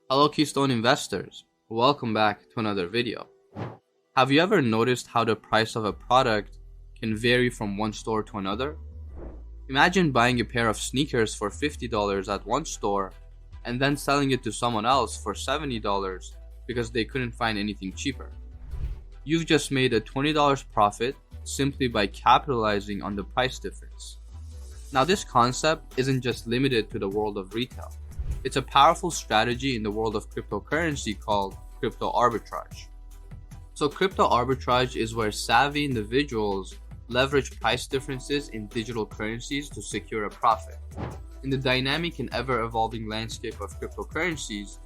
Hello Keystone investors, welcome back to another video. Have you ever noticed how the price of a product can vary from one store to another? Imagine buying a pair of sneakers for $50 at one store and then selling it to someone else for $70 because they couldn't find anything cheaper. You've just made a $20 profit simply by capitalizing on the price difference. Now this concept isn't just limited to the world of retail. It's a powerful strategy in the world of cryptocurrency called crypto arbitrage. So crypto arbitrage is where savvy individuals leverage price differences in digital currencies to secure a profit. In the dynamic and ever-evolving landscape of cryptocurrencies,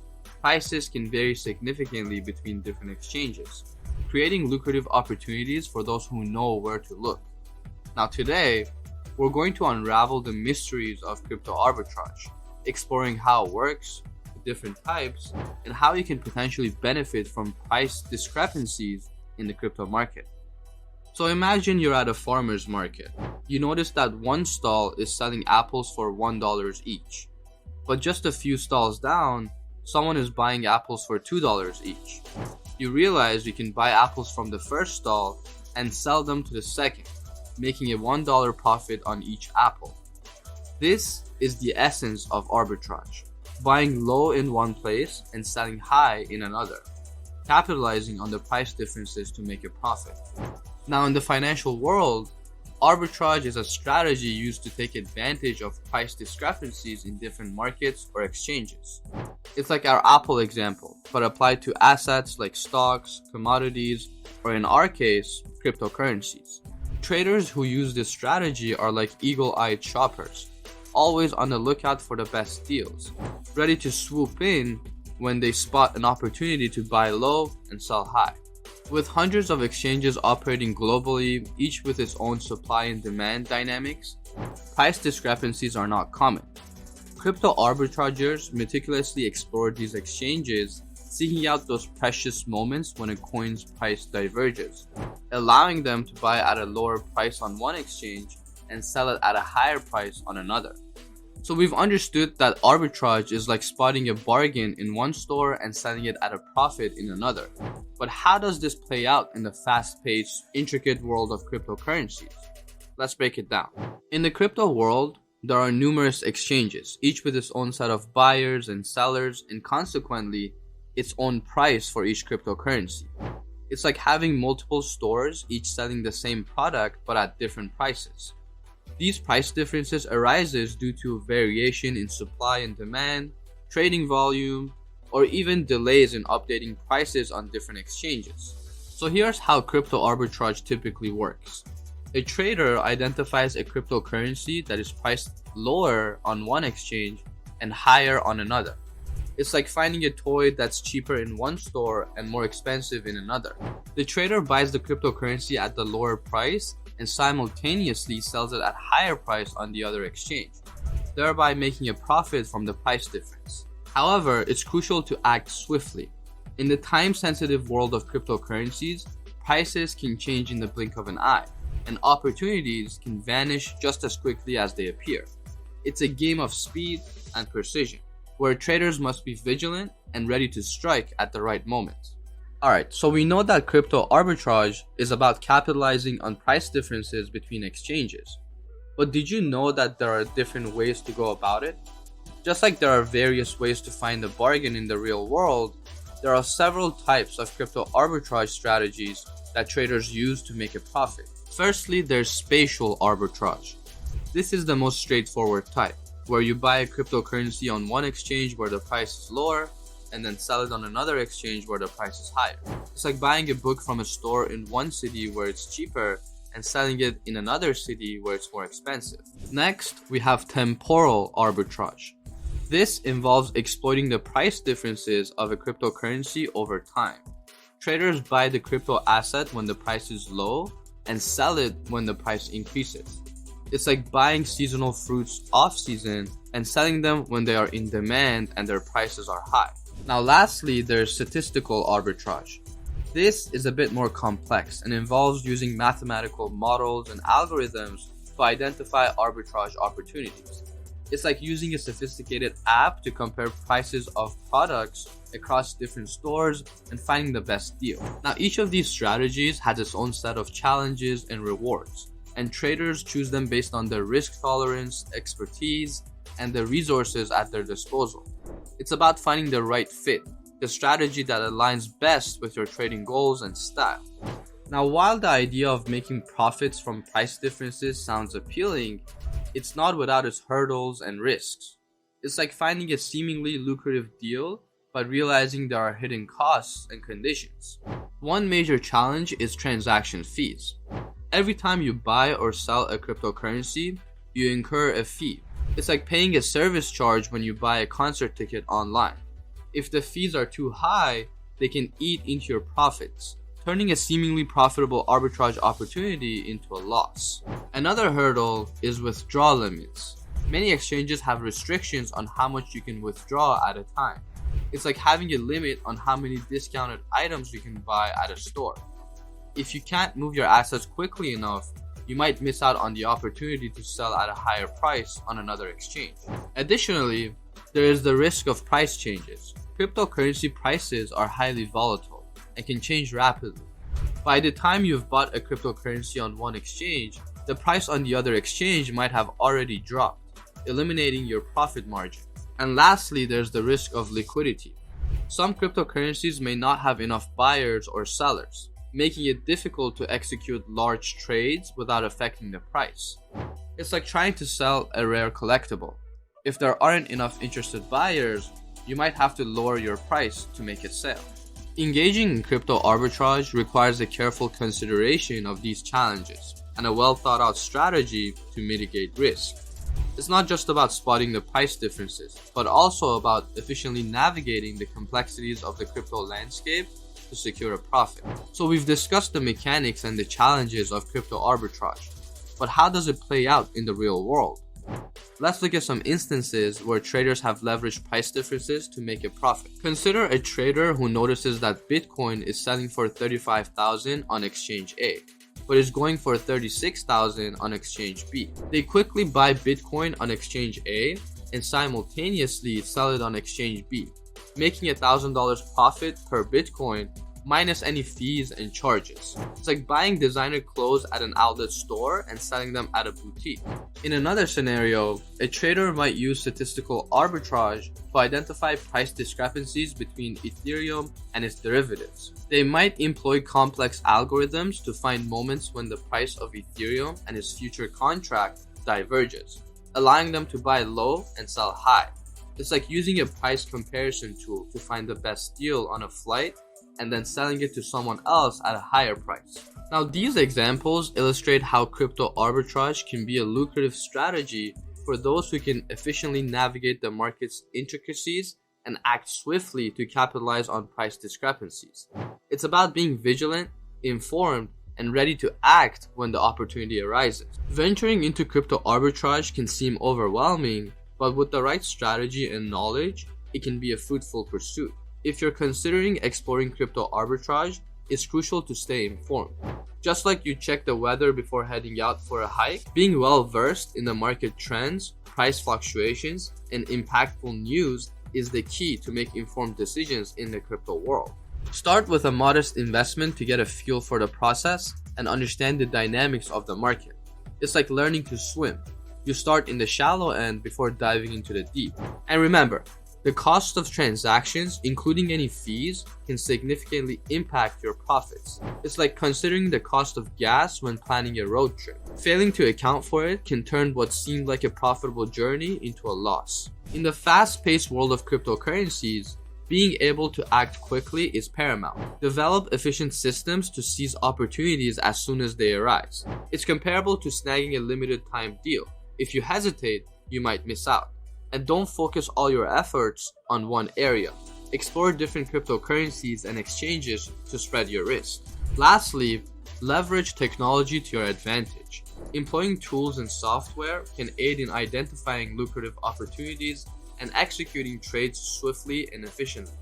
prices can vary significantly between different exchanges, creating lucrative opportunities for those who know where to look. Now today, we're going to unravel the mysteries of crypto arbitrage, exploring how it works, the different types, and how you can potentially benefit from price discrepancies in the crypto market. So imagine you're at a farmer's market. You notice that one stall is selling apples for $1 each. But just a few stalls down, someone is buying apples for $2 each. You realize you can buy apples from the first stall and sell them to the second, making a $1 profit on each apple. This is the essence of arbitrage, buying low in one place and selling high in another, capitalizing on the price differences to make a profit. Now in the financial world, arbitrage is a strategy used to take advantage of price discrepancies in different markets or exchanges. It's like our Apple example, but applied to assets like stocks, commodities, or in our case, cryptocurrencies. Traders who use this strategy are like eagle-eyed shoppers, always on the lookout for the best deals, ready to swoop in when they spot an opportunity to buy low and sell high. With hundreds of exchanges operating globally, each with its own supply and demand dynamics, price discrepancies are not common. Crypto arbitrageurs meticulously explore these exchanges, seeking out those precious moments when a coin's price diverges, allowing them to buy at a lower price on one exchange and sell it at a higher price on another. So we've understood that arbitrage is like spotting a bargain in one store and selling it at a profit in another. But how does this play out in the fast-paced, intricate world of cryptocurrencies? Let's break it down. In the crypto world, there are numerous exchanges, each with its own set of buyers and sellers, and consequently, its own price for each cryptocurrency. It's like having multiple stores, each selling the same product but at different prices. These price differences arises due to variation in supply and demand, trading volume, or even delays in updating prices on different exchanges. So here's how crypto arbitrage typically works. A trader identifies a cryptocurrency that is priced lower on one exchange and higher on another. It's like finding a toy that's cheaper in one store and more expensive in another. The trader buys the cryptocurrency at the lower price and simultaneously sells it at higher price on the other exchange, thereby making a profit from the price difference. However, it's crucial to act swiftly. In the time-sensitive world of cryptocurrencies, prices can change in the blink of an eye, and opportunities can vanish just as quickly as they appear. It's a game of speed and precision, where traders must be vigilant and ready to strike at the right moment. Alright, so we know that crypto arbitrage is about capitalizing on price differences between exchanges. But did you know that there are different ways to go about it? Just like there are various ways to find a bargain in the real world, there are several types of crypto arbitrage strategies that traders use to make a profit. Firstly, there's spatial arbitrage. This is the most straightforward type, where you buy a cryptocurrency on one exchange where the price is lower, and then sell it on another exchange where the price is higher. It's like buying a book from a store in one city where it's cheaper and selling it in another city where it's more expensive. Next, we have temporal arbitrage. This involves exploiting the price differences of a cryptocurrency over time. Traders buy the crypto asset when the price is low and sell it when the price increases. It's like buying seasonal fruits off-season and selling them when they are in demand and their prices are high. Now lastly, there's statistical arbitrage. This is a bit more complex and involves using mathematical models and algorithms to identify arbitrage opportunities. It's like using a sophisticated app to compare prices of products across different stores and finding the best deal. Now, each of these strategies has its own set of challenges and rewards, and traders choose them based on their risk tolerance, expertise, and the resources at their disposal. It's about finding the right fit, the strategy that aligns best with your trading goals and style. Now, while the idea of making profits from price differences sounds appealing, it's not without its hurdles and risks. It's like finding a seemingly lucrative deal, but realizing there are hidden costs and conditions. One major challenge is transaction fees. Every time you buy or sell a cryptocurrency, you incur a fee. It's like paying a service charge when you buy a concert ticket online. If the fees are too high, they can eat into your profits, turning a seemingly profitable arbitrage opportunity into a loss. Another hurdle is withdrawal limits. Many exchanges have restrictions on how much you can withdraw at a time. It's like having a limit on how many discounted items you can buy at a store. If you can't move your assets quickly enough, you might miss out on the opportunity to sell at a higher price on another exchange. Additionally, there is the risk of price changes. Cryptocurrency prices are highly volatile and can change rapidly. By the time you've bought a cryptocurrency on one exchange, the price on the other exchange might have already dropped, eliminating your profit margin. And lastly, there's the risk of liquidity. Some cryptocurrencies may not have enough buyers or sellers, making it difficult to execute large trades without affecting the price. It's like trying to sell a rare collectible. If there aren't enough interested buyers, you might have to lower your price to make it sell. Engaging in crypto arbitrage requires a careful consideration of these challenges and a well thought out strategy to mitigate risk. It's not just about spotting the price differences, but also about efficiently navigating the complexities of the crypto landscape to secure a profit. So we've discussed the mechanics and the challenges of crypto arbitrage, but how does it play out in the real world? Let's look at some instances where traders have leveraged price differences to make a profit. Consider a trader who notices that Bitcoin is selling for $35,000 on exchange A, but is going for $36,000 on exchange B. They quickly buy Bitcoin on exchange A and simultaneously sell it on exchange B, making $1,000 profit per Bitcoin minus any fees and charges. It's like buying designer clothes at an outlet store and selling them at a boutique. In another scenario, a trader might use statistical arbitrage to identify price discrepancies between Ethereum and its derivatives. They might employ complex algorithms to find moments when the price of Ethereum and its future contract diverges, allowing them to buy low and sell high. It's like using a price comparison tool to find the best deal on a flight and then selling it to someone else at a higher price. Now, these examples illustrate how crypto arbitrage can be a lucrative strategy for those who can efficiently navigate the market's intricacies and act swiftly to capitalize on price discrepancies. It's about being vigilant, informed, and ready to act when the opportunity arises. Venturing into crypto arbitrage can seem overwhelming, but with the right strategy and knowledge, it can be a fruitful pursuit. If you're considering exploring crypto arbitrage, it's crucial to stay informed. Just like you check the weather before heading out for a hike, being well versed in the market trends, price fluctuations, and impactful news is the key to make informed decisions in the crypto world. Start with a modest investment to get a feel for the process and understand the dynamics of the market. It's like learning to swim. You start in the shallow end before diving into the deep. And remember, the cost of transactions, including any fees, can significantly impact your profits. It's like considering the cost of gas when planning a road trip. Failing to account for it can turn what seemed like a profitable journey into a loss. In the fast-paced world of cryptocurrencies, being able to act quickly is paramount. Develop efficient systems to seize opportunities as soon as they arise. It's comparable to snagging a limited time deal. If you hesitate, you might miss out. And don't focus all your efforts on one area. Explore different cryptocurrencies and exchanges to spread your risk. Lastly, leverage technology to your advantage. Employing tools and software can aid in identifying lucrative opportunities and executing trades swiftly and efficiently.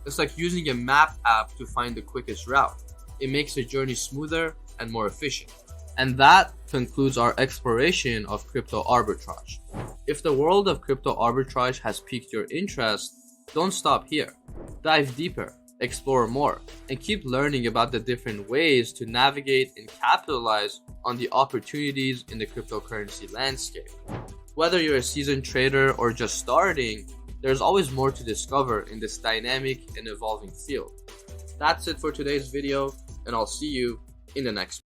It's like using a map app to find the quickest route. It makes the journey smoother and more efficient. And that concludes our exploration of crypto arbitrage. If the world of crypto arbitrage has piqued your interest, don't stop here. Dive deeper, explore more, and keep learning about the different ways to navigate and capitalize on the opportunities in the cryptocurrency landscape. Whether you're a seasoned trader or just starting, there's always more to discover in this dynamic and evolving field. That's it for today's video, and I'll see you in the next one.